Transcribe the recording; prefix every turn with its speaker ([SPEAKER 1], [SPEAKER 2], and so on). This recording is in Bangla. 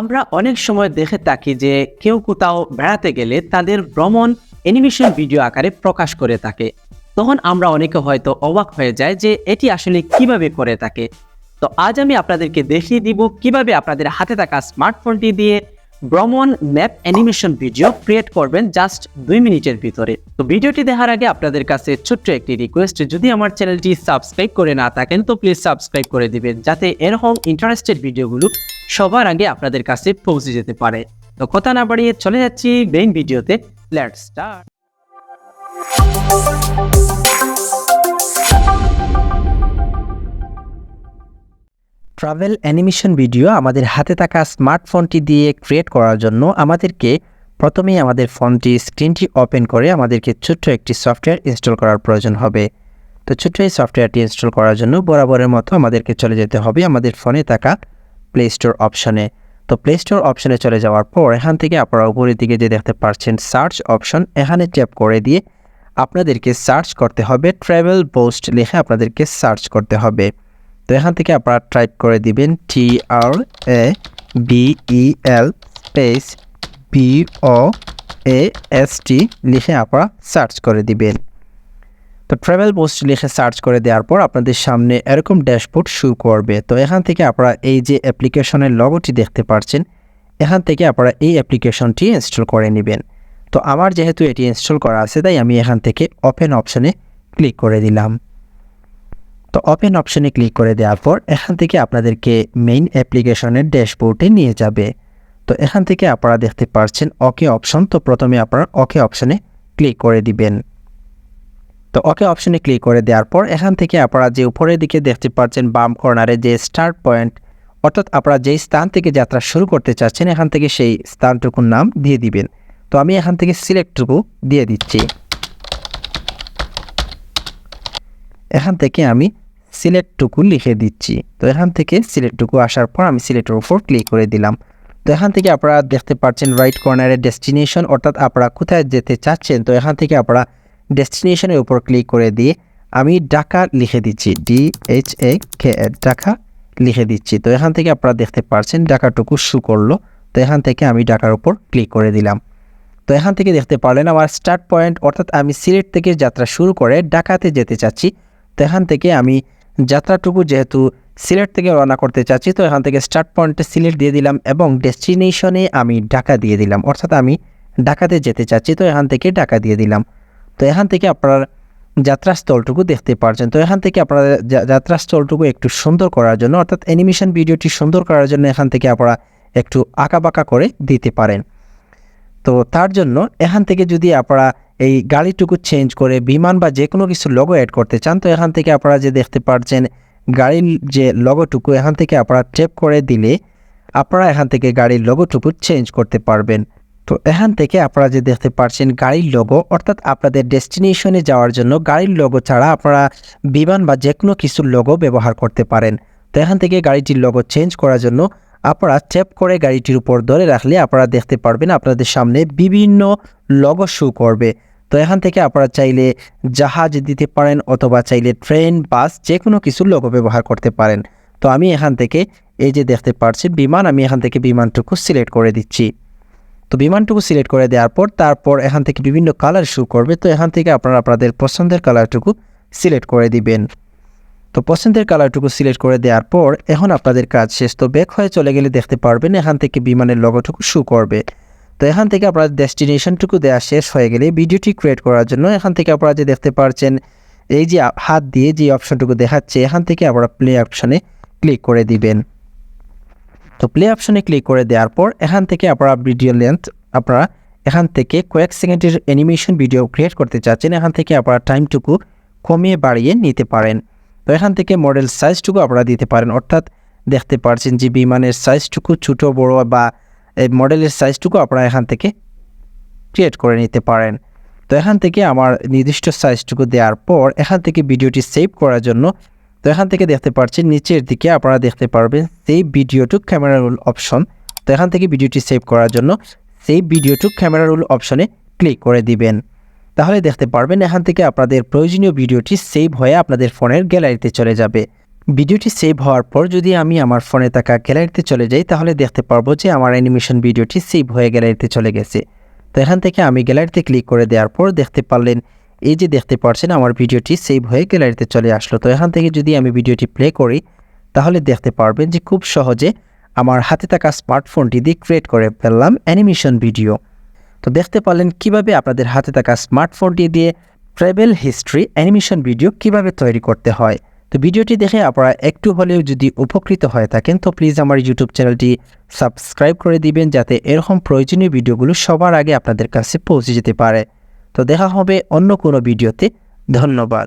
[SPEAKER 1] আমরা অনেক সময় দেখে থাকি যে কেউ কোথাও বেড়াতে গেলে তাদের ভ্রমণ অ্যানিমেশন ভিডিও আকারে প্রকাশ করে থাকে। তখন আমরা অনেকে হয়তো অবাক হয়ে যায় যে এটি আসলে কিভাবে করে থাকে। তো আজ আমি আপনাদেরকে দেখিয়ে দিব কিভাবে আপনাদের হাতে থাকা স্মার্টফোনটি দিয়ে ভ্রমণ ম্যাপ অ্যানিমেশন ভিডিও ক্রিয়েট করবেন জাস্ট 2 মিনিটের ভিতরে। তো ভিডিওটি দেখার আগে আপনাদের কাছে ছোট্ট একটি রিকোয়েস্ট, যদি আমার চ্যানেলটি সাবস্ক্রাইব করে না থাকেন তো প্লিজ সাবস্ক্রাইব করে দিবেন, যাতে এরকম ইন্টারেস্টেড ভিডিওগুলো সবার আগে আপনাদের কাছে পৌঁছে যেতে পারে। তো কথা না বাড়িয়ে চলে যাচ্ছি মেইন ভিডিওতে। Let's start. Travel animation video আমাদের হাতে থাকা স্মার্টফোনটি দিয়ে ক্রিয়েট করার জন্য আমাদেরকে প্রথমেই আমাদের ফোনটি স্ক্রিনটি ওপেন করে আমাদেরকে ছোট্ট একটি সফটওয়্যার ইনস্টল করার প্রয়োজন হবে। তো ছোট্ট এই সফটওয়্যারটি ইনস্টল করার জন্য বরাবরের মতো আমাদেরকে চলে যেতে হবে আমাদের ফোনে থাকা প্লে স্টোর অপশনে। তো প্লে স্টোর অপশনে চলে যাওয়ার পর এখান থেকে আপনারা উপরের দিকে যে দেখতে পাচ্ছেন সার্চ অপশন, এখানে ট্যাপ করে দিয়ে আপনাদেরকে সার্চ করতে হবে ট্রাভেল পোস্ট লিখে আপনাদেরকে সার্চ করতে হবে। তো এখান থেকে আপনারা টাইপ করে দিবেন TRAVEL স্পেস BOAST লিখে আপনারা সার্চ করে দিবেন। তো ট্রাভেল পোস্ট লিখে সার্চ করে দেওয়ার পর আপনাদের সামনে এরকম ড্যাশবোর্ড শো করবে। তো এখান থেকে আপনারা এই যে অ্যাপ্লিকেশনের লগোটি দেখতে পাচ্ছেন, এখান থেকে আপনারা এই অ্যাপ্লিকেশনটি ইনস্টল করে নেবেন। তো আমার যেহেতু এটি ইনস্টল করা আছে তাই আমি এখান থেকে ওপেন অপশনে ক্লিক করে দিলাম। তো ওপেন অপশনে ক্লিক করে দেওয়ার পর এখান থেকে আপনাদেরকে মেইন অ্যাপ্লিকেশনের ড্যাশবোর্ডে নিয়ে যাবে। তো এখান থেকে আপনারা দেখতে পাচ্ছেন ওকে অপশন। তো প্রথমে আপনারা ওকে অপশনে ক্লিক করে দিবেন। তো ওকে অপশনে ক্লিক করে দেওয়ার পর এখান থেকে আপনারা যে উপরের দিকে দেখতে পাচ্ছেন বাম কর্নারে যে স্টার্ট পয়েন্ট, অর্থাৎ আপনারা যেই স্থান থেকে যাত্রা শুরু করতে চাচ্ছেন এখান থেকে সেই স্থানটুকুর নাম দিয়ে দিবেন। তো আমি এখান থেকে সিলেক্টটুকু দিয়ে দিচ্ছি। এখান থেকে আমি সিলেক্টটুকু লিখে দিচ্ছি। তো এখান থেকে সিলেক্টটুকু আসার পর আমি সিলেক্টের উপর ক্লিক করে দিলাম। তো এখান থেকে আপনারা দেখতে পাচ্ছেন রাইট কর্নারে ডেস্টিনেশন, অর্থাৎ আপনারা কোথায় যেতে চাচ্ছেন। তো এখান থেকে আপনারা ডেস্টিনেশনের উপর ক্লিক করে দিয়ে আমি ঢাকা লিখে দিচ্ছি, DHAK ঢাকা লিখে দিচ্ছি। তো এখান থেকে আপনারা দেখতে পাচ্ছেন ঢাকাটুকু শো করলো। তো এখান থেকে আমি ঢাকার উপর ক্লিক করে দিলাম। তো এখান থেকে দেখতে পারলেন আমার স্টার্ট পয়েন্ট, অর্থাৎ আমি সিলেট থেকে যাত্রা শুরু করে ঢাকাতে যেতে চাচ্ছি। তো এখান থেকে আমি যাত্রাটুকু যেহেতু সিলেট থেকে রওনা করতে চাচ্ছি, তো এখান থেকে স্টার্ট পয়েন্টে সিলেট দিয়ে দিলাম এবং ডেস্টিনেশনে আমি ঢাকা দিয়ে দিলাম, অর্থাৎ আমি ঢাকাতে যেতে চাচ্ছি। তো এখান থেকে ঢাকা দিয়ে দিলাম। তো এখান থেকে আপনার যাত্রাস্থলটুকু দেখতে পাচ্ছেন। তো এখান থেকে আপনারা যাত্রাস্থলটুকু একটু সুন্দর করার জন্য, অর্থাৎ অ্যানিমেশন ভিডিওটি সুন্দর করার জন্য এখান থেকে আপনারা একটু আঁকাবাঁকা করে দিতে পারেন। তো তার জন্য এখান থেকে যদি আপনারা এই গাড়িটুকু চেঞ্জ করে বিমান বা যে কোনো কিছু লোগো অ্যাড করতে চান, তো এখান থেকে আপনারা যে দেখতে পাচ্ছেন গাড়ির যে লোগোটুকু, এখান থেকে আপনারা ট্যাপ করে দিলে আপনারা এখান থেকে গাড়ির লোগোটুকু চেঞ্জ করতে পারবেন। তো এখান থেকে আপনারা যে দেখতে পাচ্ছেন গাড়ির লোগো, অর্থাৎ আপনাদের ডেস্টিনেশনে যাওয়ার জন্য গাড়ির লোগো ছাড়া আপনারা বিমান বা যে কোনো কিছুর লোগো ব্যবহার করতে পারেন। তো এখান থেকে গাড়িটির লোগো চেঞ্জ করার জন্য আপনারা ট্যাপ করে গাড়িটির উপর ধরে রাখলে আপনারা দেখতে পারবেন আপনাদের সামনে বিভিন্ন লোগো শো করবে। তো এখান থেকে আপনারা চাইলে জাহাজ দিতে পারেন অথবা চাইলে ট্রেন, বাস যে কোনো কিছু লোগো ব্যবহার করতে পারেন। তো আমি এখান থেকে এই যে দেখতে পাচ্ছি বিমান, আমি এখান থেকে বিমানটুকু সিলেক্ট করে দিচ্ছি। তো বিমানটুকু সিলেক্ট করে দেওয়ার পর তারপর এখান থেকে বিভিন্ন কালার শো করবে। তো এখান থেকে আপনারা আপনাদের পছন্দের কালারটুকু সিলেক্ট করে দিবেন। তো পছন্দের কালারটুকু সিলেক্ট করে দেওয়ার পর এখন আপনাদের কাজ শেষ। তো ব্যাক হয়ে চলে গেলে দেখতে পারবেন এখান থেকে বিমানের লোগোটুকু শো করবে। তো এখান থেকে আপনাদের ডেস্টিনেশনটুকু দেওয়া শেষ হয়ে গেলে ভিডিওটি ক্রিয়েট করার জন্য এখান থেকে আপনারা যে দেখতে পাচ্ছেন এই যে হাত দিয়ে যে অপশনটুকু দেখাচ্ছে, এখান থেকে আপনারা প্লে অপশনে ক্লিক করে দিবেন। তো প্লে অপশনে ক্লিক করে দেওয়ার পর এখান থেকে আপনারা ভিডিও লেন্থ, আপনারা এখান থেকে কয়েক সেকেন্ডের অ্যানিমেশন ভিডিও ক্রিয়েট করতে চাচ্ছেন, এখান থেকে আপনারা টাইমটুকু কমিয়ে বাড়িয়ে নিতে পারেন। তো এখান থেকে মডেল সাইজটুকু আপনারা দিতে পারেন, অর্থাৎ দেখতে পাচ্ছেন যে বিমানের সাইজটুকু ছোটো বড়ো বা এই মডেলের সাইজটুকু আপনারা এখান থেকে ক্রিয়েট করে নিতে পারেন। তো এখান থেকে আমার নির্দিষ্ট সাইজটুকু দেওয়ার পর এখান থেকে ভিডিওটি সেভ করার জন্য, তো এখান থেকে দেখতে পাচ্ছেন নিচের দিকে আপনারা দেখতে পারবেন save video to camera roll option. তো এখান থেকে ভিডিওটি সেভ করার জন্য save video to camera roll অপশনে ক্লিক করে দিবেন। তাহলে দেখতে পারবেন এখান থেকে আপনাদের প্রয়োজনীয় ভিডিওটি সেভ হয়ে আপনাদের ফোনের গ্যালারিতে চলে যাবে। ভিডিওটি সেভ হওয়ার পর যদি আমি আমার ফোনে থাকা গ্যালারিতে চলে যাই তাহলে দেখতে পারবো যে আমার অ্যানিমেশন ভিডিওটি সেভ হয়ে গ্যালারিতে চলে গেছে। তো এখান থেকে আমি গ্যালারিতে ক্লিক করে দেওয়ার পর দেখতে পারলেন এই যে দেখতে পাচ্ছেন আমার ভিডিওটি সেভ হয়ে গ্যালারিতে চলে আসলো। তো এখান থেকে যদি আমি ভিডিওটি প্লে করি তাহলে দেখতে পারবেন যে খুব সহজে আমার হাতে থাকা স্মার্টফোনটি দিয়ে ক্রিয়েট করে ফেললাম অ্যানিমেশন ভিডিও। তো দেখতে পারলেন কিভাবে আপনাদের হাতে থাকা স্মার্টফোনটি দিয়ে ট্রাভেল হিস্ট্রি অ্যানিমেশন ভিডিও কিভাবে তৈরি করতে হয়। তো ভিডিওটি দেখে আপনারা একটু হলেও যদি উপকৃত হয়ে থাকেন তো প্লিজ আমার ইউটিউব চ্যানেলটি সাবস্ক্রাইব করে দিবেন যাতে এরকম প্রয়োজনীয় ভিডিওগুলো সবার আগে আপনাদের কাছে পৌঁছে যেতে পারে। তো দেখা হবে অন্য কোনো ভিডিওতে। ধন্যবাদ।